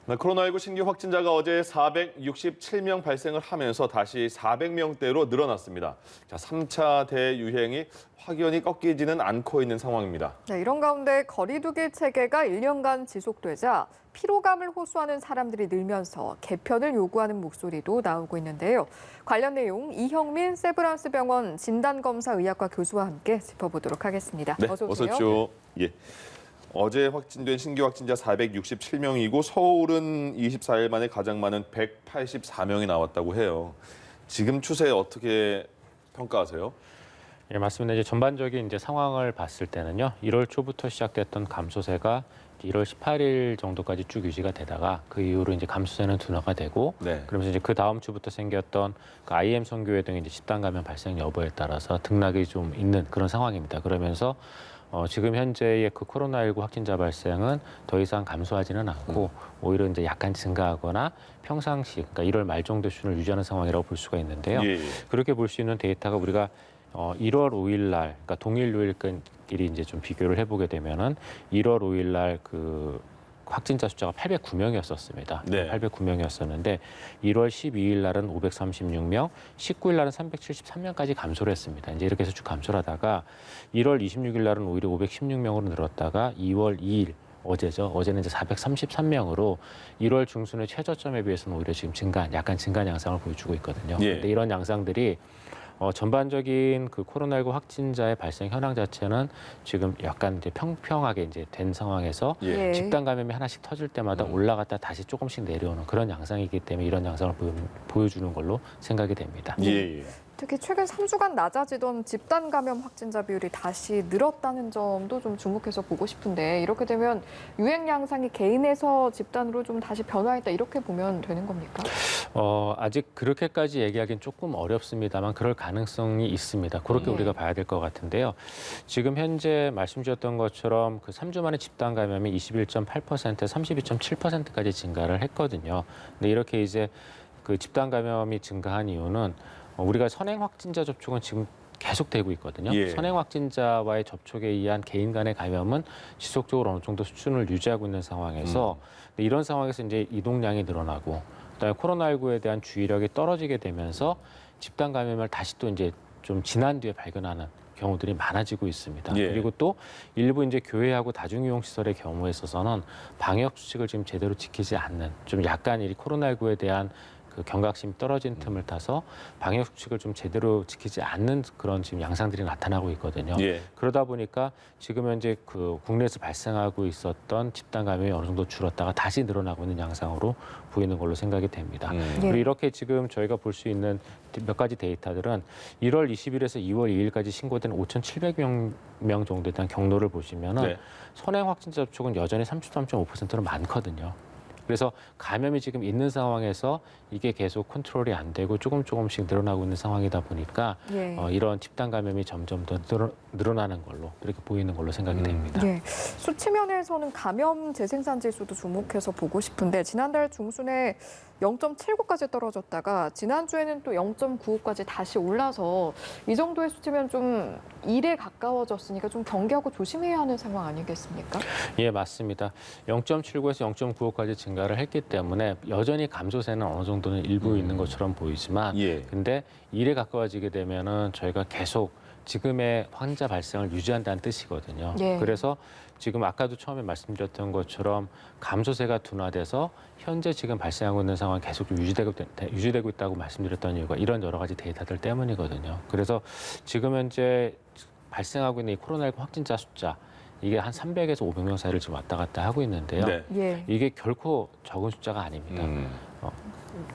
네, 코로나19 신규 확진자가 어제 467명 발생을 하면서 다시 400명대로 늘어났습니다. 자, 3차 대유행이 확연히 꺾이지는 않고 있는 상황입니다. 네, 이런 가운데 거리두기 체계가 1년간 지속되자 피로감을 호소하는 사람들이 늘면서 개편을 요구하는 목소리도 나오고 있는데요. 관련 내용 이형민 세브란스 병원 진단검사의학과 교수와 함께 짚어보도록 하겠습니다. 네, 어서 어서 오세요. 오십시오. 예. 어제 확진된 신규 확진자 467명이고 서울은 24일 만에 가장 많은 184명이 나왔다고 해요. 지금 추세 어떻게 평가하세요? 예, 맞습니다. 이제 전반적인 상황을 봤을 때는요. 1월 초부터 시작됐던 감소세가 1월 18일 정도까지 쭉 유지가 되다가 그 이후로 감소세는 둔화가 되고 네. 그러면서 그 다음 주부터 생겼던 그 IM 선교회 등의 집단 감염 발생 여부에 따라서 등락이 좀 있는 그런 상황입니다. 그러면서 지금 현재의 그 코로나19 확진자 발생은 더 이상 감소하지는 않고 오히려 약간 증가하거나 평상시, 그러니까 1월 말 정도 수준을 유지하는 상황이라고 볼 수가 있는데요. 예. 그렇게 볼 수 있는 데이터가 우리가 1월 5일 날, 그러니까 동일 요일끼리 좀 비교를 해보게 되면은 1월 5일 날 그 확진자 숫자가 809명이었었습니다. 네. 809명이었었는데 1월 12일 날은 536명, 19일 날은 373명까지 감소를 했습니다. 이제 이렇게 해서 쭉 감소를 하다가 1월 26일 날은 오히려 516명으로 늘었다가 2월 2일 어제죠. 어제는 433명으로 1월 중순의 최저점에 비해서는 오히려 지금 약간 증가 양상을 보여주고 있거든요. 예. 근데 이런 양상들이 전반적인 그 코로나19 확진자의 발생 현황 자체는 지금 약간 평평하게 된 상황에서 예. 집단 감염이 하나씩 터질 때마다 올라갔다 다시 조금씩 내려오는 그런 양상이기 때문에 이런 양상을 보여주는 걸로 생각이 됩니다. 예. 특히 최근 3주간 낮아지던 집단 감염 확진자 비율이 다시 늘었다는 점도 좀 주목해서 보고 싶은데 이렇게 되면 유행 양상이 개인에서 집단으로 좀 다시 변화했다 이렇게 보면 되는 겁니까? 아직 그렇게까지 얘기하기는 조금 어렵습니다만 그럴 가능성이 있습니다. 그렇게 우리가 봐야 될 것 같은데요. 지금 현재 말씀 주셨던 것처럼 그 3주 만에 집단 감염이 21.8%, 32.7%까지 증가를 했거든요. 근데 이렇게 그 집단 감염이 증가한 이유는 우리가 선행 확진자 접촉은 지금 계속되고 있거든요. 예. 선행 확진자와의 접촉에 의한 개인 간의 감염은 지속적으로 어느 정도 수준을 유지하고 있는 상황에서 근데 이런 상황에서 이동량이 늘어나고 그다음에 코로나19에 대한 주의력이 떨어지게 되면서 집단 감염을 다시 또 좀 지난 뒤에 발견하는 경우들이 많아지고 있습니다. 예. 그리고 또 일부 교회하고 다중이용 시설의 경우에 있어서는 방역 수칙을 지금 제대로 지키지 않는 좀 약간 이 코로나19에 대한 그 경각심이 떨어진 틈을 타서 방역 수칙을 좀 제대로 지키지 않는 그런 지금 양상들이 나타나고 있거든요. 예. 그러다 보니까 지금 현재 그 국내에서 발생하고 있었던 집단 감염이 어느 정도 줄었다가 다시 늘어나고 있는 양상으로 보이는 걸로 생각이 됩니다. 그리고 이렇게 지금 저희가 볼 수 있는 몇 가지 데이터들은 1월 20일에서 2월 2일까지 신고된 5,700명 정도에 대한 경로를 보시면은 네. 선행 확진자 접촉은 여전히 33.5%로 많거든요. 그래서 감염이 지금 있는 상황에서 이게 계속 컨트롤이 안 되고 조금씩 늘어나고 있는 상황이다 보니까 예. 이런 집단 감염이 점점 더 늘어나는 걸로 이렇게 보이는 걸로 생각이 됩니다. 예. 수치 면에서는 감염 재생산 지수도 주목해서 보고 싶은데 지난달 중순에 0.79까지 떨어졌다가 지난주에는 또 0.95까지 다시 올라서 이 정도의 수치면 좀 1에 가까워졌으니까 좀 경계하고 조심해야 하는 상황 아니겠습니까? 예, 맞습니다. 0.79에서 0.95까지 증가를 했기 때문에 여전히 감소세는 어느 정도는 일부 있는 것처럼 보이지만 예. 근데 1에 가까워지게 되면은 저희가 계속 지금의 환자 발생을 유지한다는 뜻이거든요. 예. 그래서 지금 아까도 처음에 말씀드렸던 것처럼 감소세가 둔화돼서 현재 지금 발생하고 있는 상황이 계속 좀 유지되고 있다고 말씀드렸던 이유가 이런 여러 가지 데이터들 때문이거든요. 그래서 지금 현재 발생하고 있는 이 코로나19 확진자 숫자 이게 한 300에서 500명 사이를 지금 왔다 갔다 하고 있는데요. 네. 예. 이게 결코 적은 숫자가 아닙니다.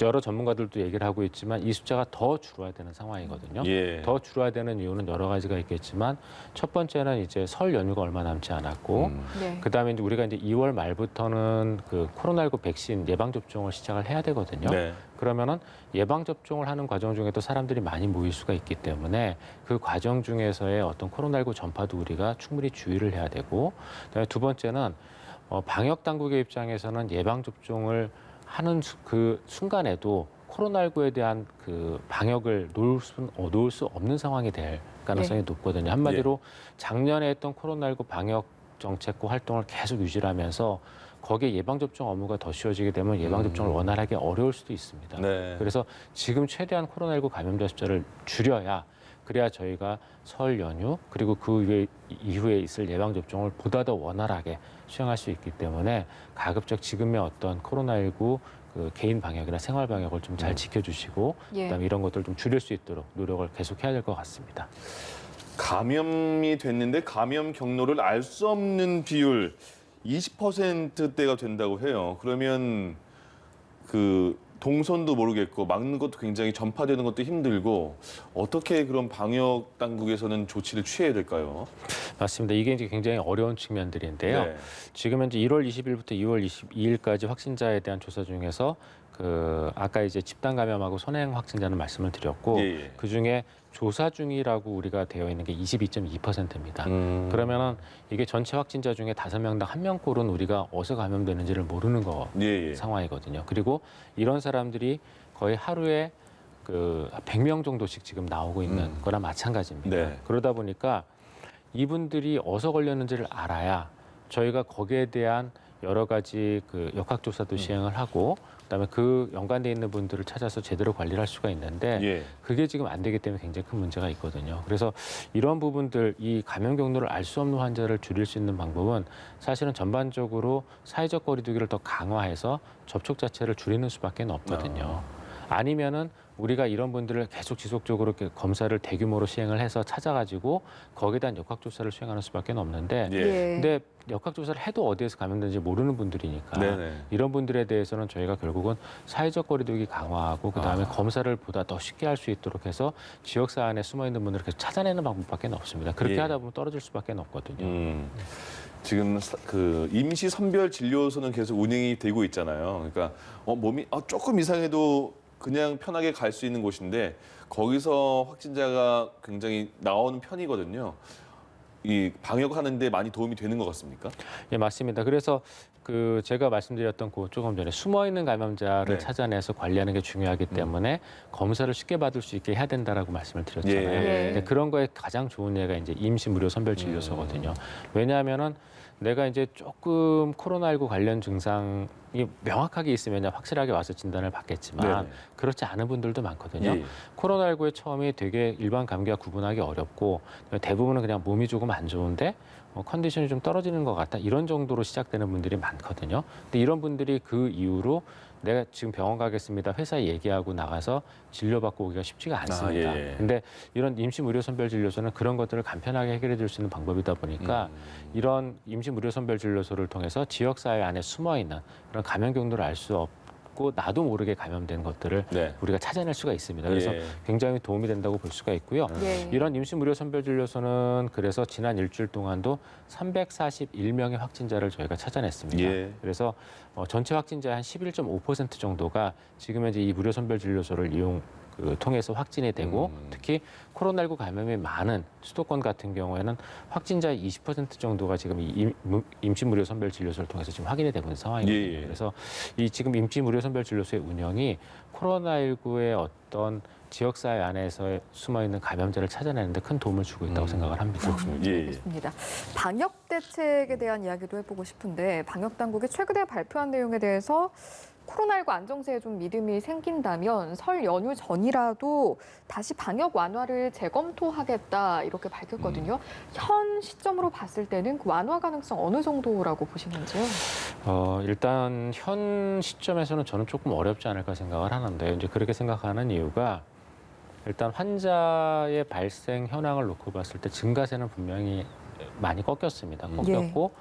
여러 전문가들도 얘기를 하고 있지만 이 숫자가 더 줄어야 되는 상황이거든요. 예. 더 줄어야 되는 이유는 여러 가지가 있겠지만 첫 번째는 설 연휴가 얼마 남지 않았고 네. 그다음에 우리가 2월 말부터는 그 코로나19 백신 예방 접종을 시작을 해야 되거든요. 네. 그러면은 예방 접종을 하는 과정 중에도 사람들이 많이 모일 수가 있기 때문에 그 과정 중에서의 어떤 코로나19 전파도 우리가 충분히 주의를 해야 되고 그다음에 두 번째는 방역 당국의 입장에서는 예방 접종을 하는 그 순간에도 코로나19에 대한 그 방역을 놓을 수 없는 상황이 될 가능성이 높거든요. 한마디로 작년에 했던 코로나19 방역 정책과 활동을 계속 유지를 하면서 거기에 예방접종 업무가 더 쉬워지게 되면 예방접종을 원활하게 어려울 수도 있습니다. 네. 그래서 지금 최대한 코로나19 감염자 숫자를 줄여야 그래야 저희가 설 연휴 그리고 그 이후에 있을 예방접종을 보다 더 원활하게 수행할 수 있기 때문에 가급적 지금의 어떤 코로나19 그 개인 방역이나 생활 방역을 좀 잘 지켜주시고 예. 그다음에 이런 것들을 좀 줄일 수 있도록 노력을 계속해야 될 것 같습니다. 감염이 됐는데 감염 경로를 알 수 없는 비율 20%대가 된다고 해요. 그러면 그 동선도 모르겠고 막는 것도 굉장히 전파되는 것도 힘들고 어떻게 그런 방역 당국에서는 조치를 취해야 될까요? 맞습니다. 이게 이제 굉장히 어려운 측면들인데요. 네. 지금 현재 1월 20일부터 2월 22일까지 확진자에 대한 조사 중에서 그 아까 이제 집단 감염하고 선행 확진자는 말씀을 드렸고 예, 예. 그 중에 조사 중이라고 우리가 되어 있는 게 22.2%입니다. 그러면은 이게 전체 확진자 중에 5명당 1명꼴은 우리가 어디서 감염되는지를 모르는 거 예, 예. 상황이거든요. 그리고 이런 사람들이 거의 하루에 그 100명 정도씩 지금 나오고 있는 거나 마찬가지입니다. 네. 그러다 보니까 이분들이 어디서 걸렸는지를 알아야 저희가 거기에 대한 여러 가지 그 역학조사도 시행을 하고 그다음에 그 연관돼 있는 분들을 찾아서 제대로 관리를 할 수가 있는데 예. 그게 지금 안 되기 때문에 굉장히 큰 문제가 있거든요. 그래서 이런 부분들, 이 감염 경로를 알 수 없는 환자를 줄일 수 있는 방법은 사실은 전반적으로 사회적 거리두기를 더 강화해서 접촉 자체를 줄이는 수밖에 없거든요. 아니면은 우리가 이런 분들을 계속 지속적으로 이렇게 검사를 대규모로 시행을 해서 찾아가지고 거기에 대한 역학조사를 수행하는 수밖에 없는데 예. 근데 역학조사를 해도 어디에서 감염되는지 모르는 분들이니까 네네. 이런 분들에 대해서는 저희가 결국은 사회적 거리두기 강화하고 그다음에 검사를 보다 더 쉽게 할 수 있도록 해서 지역사 안에 숨어있는 분들을 계속 찾아내는 방법밖에 없습니다. 그렇게 예. 하다 보면 떨어질 수밖에 없거든요. 지금 그 임시 선별 진료소는 계속 운영이 되고 있잖아요. 그러니까 몸이 조금 이상해도 그냥 편하게 갈 수 있는 곳인데 거기서 확진자가 굉장히 나오는 편이거든요. 이 방역하는데 많이 도움이 되는 것 같습니까? 예, 맞습니다. 그래서 그 제가 말씀드렸던 그 조금 전에 숨어 있는 감염자를 네. 찾아내서 관리하는 게 중요하기 때문에 검사를 쉽게 받을 수 있게 해야 된다라고 말씀을 드렸잖아요. 예. 근데 그런 거에 가장 좋은 예가 이제 임시 무료 선별 진료소거든요. 왜냐하면은 내가 이제 조금 코로나19 관련 증상이 명확하게 있으면 확실하게 와서 진단을 받겠지만 네네. 그렇지 않은 분들도 많거든요. 예. 코로나19의 처음이 되게 일반 감기와 구분하기 어렵고 대부분은 그냥 몸이 조금 안 좋은데 컨디션이 좀 떨어지는 것 같다 이런 정도로 시작되는 분들이 많거든요. 근데 이런 분들이 그 이후로 내가 지금 병원 가겠습니다. 회사에 얘기하고 나가서 진료받고 오기가 쉽지가 않습니다. 예. 근데 이런 임시 무료 선별 진료소는 그런 것들을 간편하게 해결해 줄 수 있는 방법이다 보니까 이런 임시 무료 선별 진료소를 통해서 지역 사회 안에 숨어 있는 그런 감염 경로를 알 수 없고 나도 모르게 감염된 것들을 네. 우리가 찾아낼 수가 있습니다. 그래서 예. 굉장히 도움이 된다고 볼 수가 있고요. 예. 이런 임시 무료 선별 진료소는 그래서 지난 일주일 동안도 341명의 확진자를 저희가 찾아냈습니다. 예. 그래서 전체 확진자의 한 11.5% 정도가 지금 현재 이 무료 선별 진료소를 통해서 확진이 되고 특히 코로나19 감염이 많은 수도권 같은 경우에는 확진자의 20% 정도가 지금 이 임시 무료 선별 진료소를 통해서 지금 확인이 되고 있는 상황입니다. 예. 그래서 이 지금 임시 무료 선별 진료소의 운영이 코로나19의 어떤 지역사회 안에서 숨어있는 감염자를 찾아내는데 큰 도움을 주고 있다고 생각을 합니다. 예. 알겠습니다. 방역 대책에 대한 이야기도 해보고 싶은데 방역 당국이 최근에 발표한 내용에 대해서 코로나19 안정세에 좀 믿음이 생긴다면 설 연휴 전이라도 다시 방역 완화를 재검토하겠다 이렇게 밝혔거든요. 현 시점으로 봤을 때는 그 완화 가능성 어느 정도라고 보시는지요? 일단 현 시점에서는 저는 조금 어렵지 않을까 생각을 하는데 이제 그렇게 생각하는 이유가 일단 환자의 발생 현황을 놓고 봤을 때 증가세는 분명히 많이 꺾였습니다. 꺾였고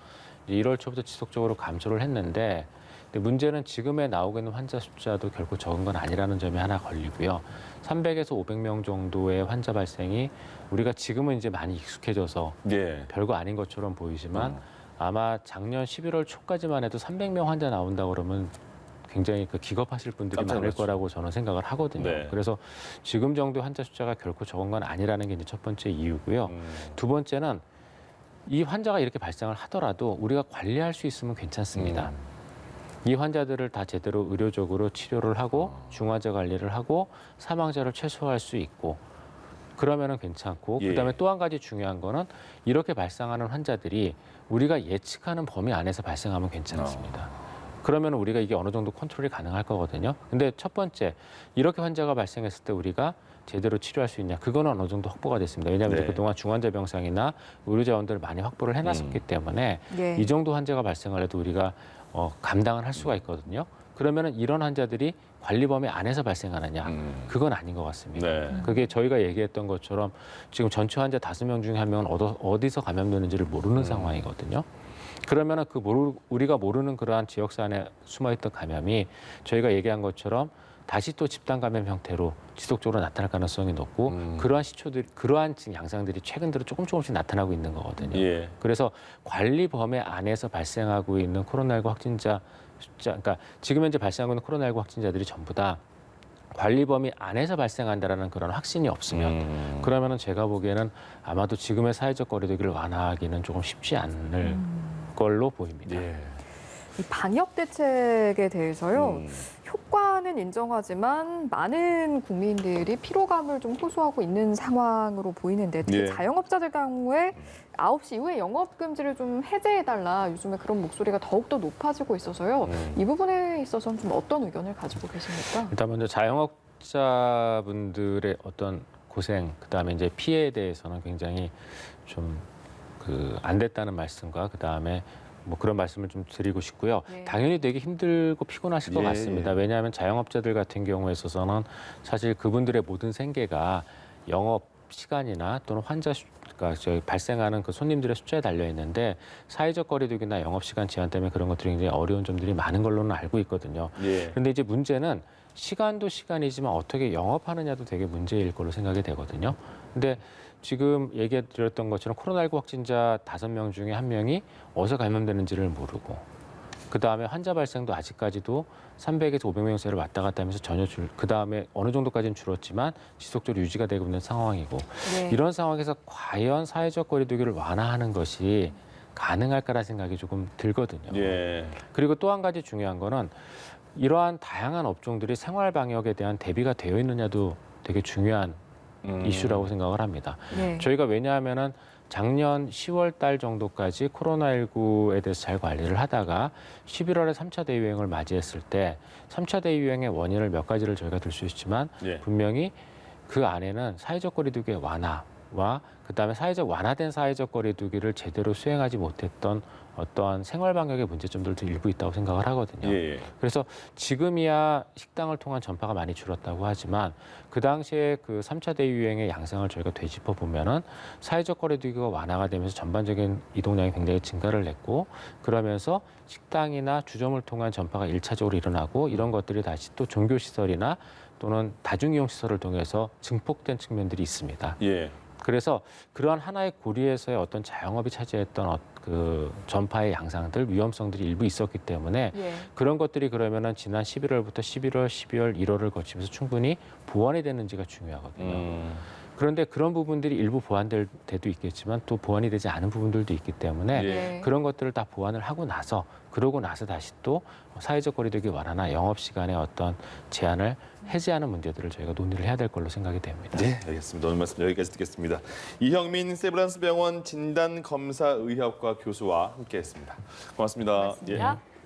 이제 1월 초부터 지속적으로 감소를 했는데 근데 문제는 지금에 나오고 있는 환자 숫자도 결코 적은 건 아니라는 점이 하나 걸리고요. 300에서 500명 정도의 환자 발생이 우리가 지금은 이제 많이 익숙해져서 예. 별거 아닌 것처럼 보이지만 아마 작년 11월 초까지만 해도 300명 환자 나온다 그러면 굉장히 기겁하실 분들이 깜짝 많을 놀랐죠. 거라고 저는 생각을 하거든요. 네. 그래서 지금 정도 환자 숫자가 결코 적은 건 아니라는 게 이제 첫 번째 이유고요. 두 번째는 이 환자가 이렇게 발생을 하더라도 우리가 관리할 수 있으면 괜찮습니다. 이 환자들을 다 제대로 의료적으로 치료를 하고 중환자 관리를 하고 사망자를 최소화할 수 있고 그러면은 괜찮고 예. 그다음에 또 한 가지 중요한 거는 이렇게 발생하는 환자들이 우리가 예측하는 범위 안에서 발생하면 괜찮습니다. 그러면 우리가 이게 어느 정도 컨트롤이 가능할 거거든요. 근데 첫 번째, 이렇게 환자가 발생했을 때 우리가 제대로 치료할 수 있냐? 그거는 어느 정도 확보가 됐습니다. 왜냐하면 네. 그동안 중환자 병상이나 의료자원들을 많이 확보를 해놨었기 때문에 예. 이 정도 환자가 발생을 해도 우리가 감당을 할 수가 있거든요. 그러면은 이런 환자들이 관리 범위 안에서 발생하느냐? 그건 아닌 것 같습니다. 네. 그게 저희가 얘기했던 것처럼 지금 전체 환자 5명 중에 1명은 어디서 감염되는지를 모르는 상황이거든요. 그러면은 우리가 모르는 그러한 지역사 안에 숨어있던 감염이 저희가 얘기한 것처럼 다시 또 집단 감염 형태로 지속적으로 나타날 가능성이 높고 그러한 지금 양상들이 최근 들어 조금씩 나타나고 있는 거거든요. 예. 그래서 관리 범위 안에서 발생하고 있는 코로나19 확진자 숫자, 그러니까 지금 현재 발생하고 있는 코로나19 확진자들이 전부 다 관리 범위 안에서 발생한다라는 그런 확신이 없으면 그러면은 제가 보기에는 아마도 지금의 사회적 거리두기를 완화하기는 조금 쉽지 않을 걸로 보입니다. 예. 이 방역 대책에 대해서요. 효과는 인정하지만 많은 국민들이 피로감을 좀 호소하고 있는 상황으로 보이는데 특히 예. 자영업자들 경우에 9시 이후에 영업 금지를 좀 해제해달라 요즘에 그런 목소리가 더욱더 높아지고 있어서요. 이 부분에 있어서는 좀 어떤 의견을 가지고 계십니까? 일단 먼저 자영업자분들의 어떤 고생, 그다음에 이제 피해에 대해서는 굉장히 좀 안 됐다는 말씀과 그다음에 뭐 그런 말씀을 좀 드리고 싶고요. 네. 당연히 되게 힘들고 피곤하실 것 예, 같습니다. 예. 왜냐하면 자영업자들 같은 경우에 있어서는 사실 그분들의 모든 생계가 영업 시간이나 또는 그러니까 저희 발생하는 그 손님들의 숫자에 달려 있는데 사회적 거리두기나 영업 시간 제한 때문에 그런 것들이 굉장히 어려운 점들이 많은 걸로는 알고 있거든요. 예. 그런데 이제 문제는 시간도 시간이지만 어떻게 영업하느냐도 되게 문제일 걸로 생각이 되거든요. 근데 지금 얘기 드렸던 것처럼 코로나19 확진자 5명 중에 1명이 어디서 감염되는지를 모르고 그다음에 환자 발생도 아직까지도 300에서 500명 사이를 왔다 갔다 하면서 그다음에 어느 정도까지는 줄었지만 지속적으로 유지가 되고 있는 상황이고 네. 이런 상황에서 과연 사회적 거리두기를 완화하는 것이 가능할까라는 생각이 조금 들거든요. 예. 그리고 또 한 가지 중요한 거는 이러한 다양한 업종들이 생활 방역에 대한 대비가 되어 있느냐도 되게 중요한 이슈라고 생각을 합니다. 네. 저희가 왜냐하면은 작년 10월 달 정도까지 코로나19에 대해서 잘 관리를 하다가 11월에 3차 대유행을 맞이했을 때 3차 대유행의 원인을 몇 가지를 저희가 들 수 있지만 예. 분명히 그 안에는 사회적 거리두기의 완화와 그다음에 완화된 사회적 거리두기를 제대로 수행하지 못했던 어떠한 생활 방역의 문제점들도 일부 있다고 생각을 하거든요. 예. 그래서 지금이야 식당을 통한 전파가 많이 줄었다고 하지만 그 당시에 그 3차 대유행의 양상을 저희가 되짚어 보면은 사회적 거리두기가 완화가 되면서 전반적인 이동량이 굉장히 증가를 했고 그러면서 식당이나 주점을 통한 전파가 1차적으로 일어나고 이런 것들이 다시 또 종교시설이나 또는 다중이용시설을 통해서 증폭된 측면들이 있습니다. 예. 그래서 그러한 하나의 고리에서의 어떤 자영업이 차지했던 그 전파의 양상들, 위험성들이 일부 있었기 때문에 예. 그런 것들이 그러면은 지난 11월부터 11월, 12월, 1월을 거치면서 충분히 보완이 되는지가 중요하거든요. 그런데 그런 부분들이 일부 보완될 때도 있겠지만 또 보완이 되지 않은 부분들도 있기 때문에 예. 그런 것들을 다 보완을 하고 나서 그러고 나서 다시 또 사회적 거리두기 완화나 영업 시간의 어떤 제한을 해제하는 문제들을 저희가 논의를 해야 될 걸로 생각이 됩니다. 네, 알겠습니다. 오늘 말씀 여기까지 듣겠습니다. 이형민 세브란스 병원 진단검사의학과 교수와 함께했습니다. 고맙습니다. 고맙습니다. 예.